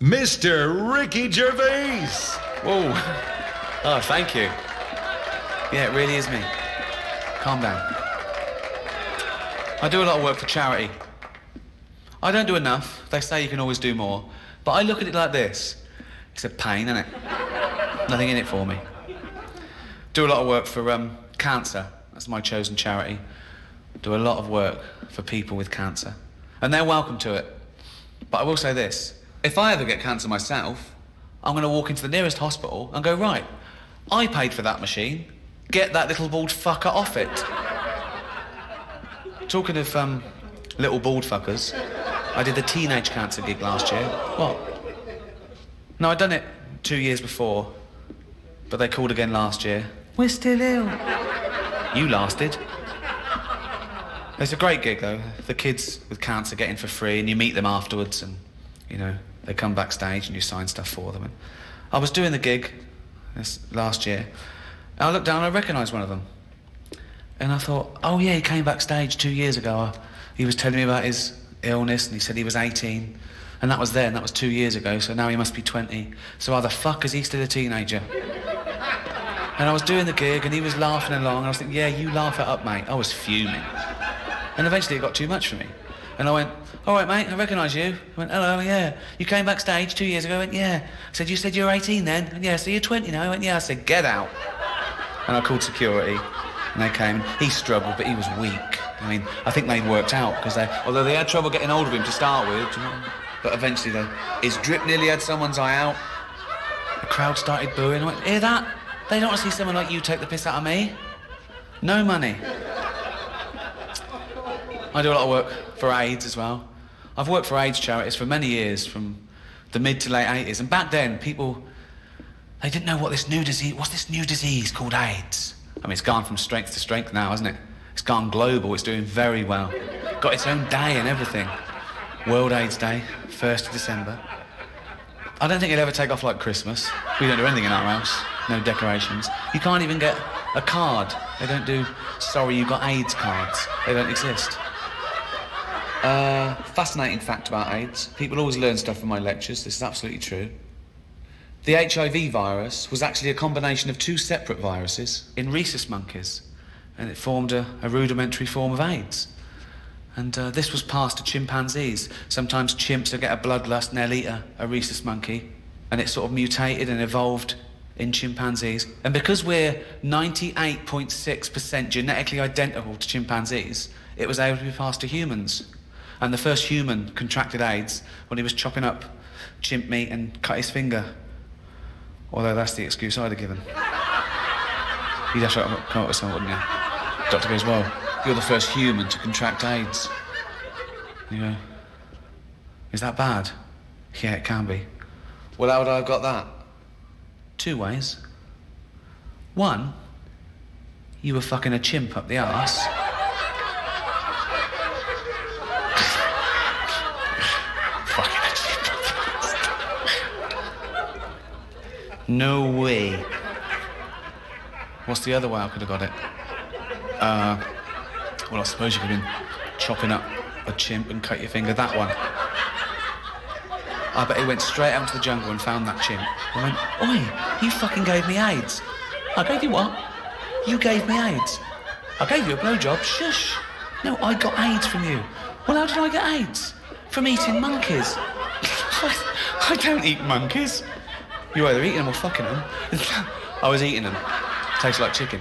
Mr. Ricky Gervais. Whoa. Oh, thank you. Yeah, it really is me. Calm down. I do a lot of work for charity. I don't do enough. They say you can always do more. But I look at it like this. It's a pain, isn't it? Nothing in it for me. Do a lot of work for cancer. That's my chosen charity. Do a lot of work for people with cancer. And they're welcome to it. But I will say this. If I ever get cancer myself, I'm going to walk into the nearest hospital and go, right, I paid for that machine. Get that little bald fucker off it. Talking of little bald fuckers, I did the teenage cancer gig last year. What? No, I'd done it 2 years before, but they called again last year. We're still ill. You lasted. It's a great gig, though. The kids with cancer get in for free, and you meet them afterwards, and, you know, they come backstage and you sign stuff for them. And I was doing the gig this last year, and I looked down and I recognised one of them. And I thought, oh yeah, he came backstage 2 years ago. He was telling me about his illness, and he said he was 18. And that was then, that was 2 years ago, so now he must be 20. So how the fuck is he still a teenager? And I was doing the gig, and he was laughing along, and I was thinking, yeah, you laugh it up, mate. I was fuming. And eventually it got too much for me. And I went, all right, mate, I recognise you. He went, hello, yeah. You came backstage 2 years ago? I went, yeah. I said, you said you were 18 then? And yeah, so you're 20 now? I went, yeah. I said, get out. And I called security, and they came. He struggled, but he was weak. I mean, I think they worked out, because although they had trouble getting hold of him to start with, but eventually his drip nearly had someone's eye out. The crowd started booing. I went, hear that? They don't want to see someone like you take the piss out of me. No money. I do a lot of work for AIDS as well. I've worked for AIDS charities for many years, from the mid to late 80s. And back then, people, they didn't know what's this new disease called AIDS? I mean, it's gone from strength to strength now, hasn't it? It's gone global, it's doing very well. Got its own day and everything. World AIDS Day, 1st of December. I don't think it'll ever take off like Christmas. We don't do anything in our house, no decorations. You can't even get a card. They don't do, sorry, you got AIDS cards. They don't exist. Fascinating fact about AIDS. People always learn stuff from my lectures. This is absolutely true. The HIV virus was actually a combination of two separate viruses in rhesus monkeys, and it formed a rudimentary form of AIDS. And this was passed to chimpanzees. Sometimes chimps will get a bloodlust and they'll eat a rhesus monkey, and it sort of mutated and evolved in chimpanzees. And because we're 98.6% genetically identical to chimpanzees, it was able to be passed to humans. And the first human contracted AIDS when he was chopping up chimp meat and cut his finger. Although that's the excuse I'd have given. You'd have to come up with something, wouldn't you? Doctor goes, well, you're the first human to contract AIDS. You go, is that bad? Yeah, it can be. Well, how would I have got that? 2 ways. One, you were fucking a chimp up the arse. No way. What's the other way I could have got it? Well, I suppose you could have been chopping up a chimp and cut your finger, that one. I bet he went straight out into the jungle and found that chimp and went, oi, you fucking gave me AIDS. I gave you what? You gave me AIDS. I gave you a blowjob, shush. No, I got AIDS from you. Well, how did I get AIDS? From eating monkeys. I don't eat monkeys. You're either eating them or fucking them. I was eating them. Tastes like chicken.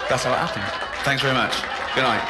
That's how it happened. Thanks very much. Good night.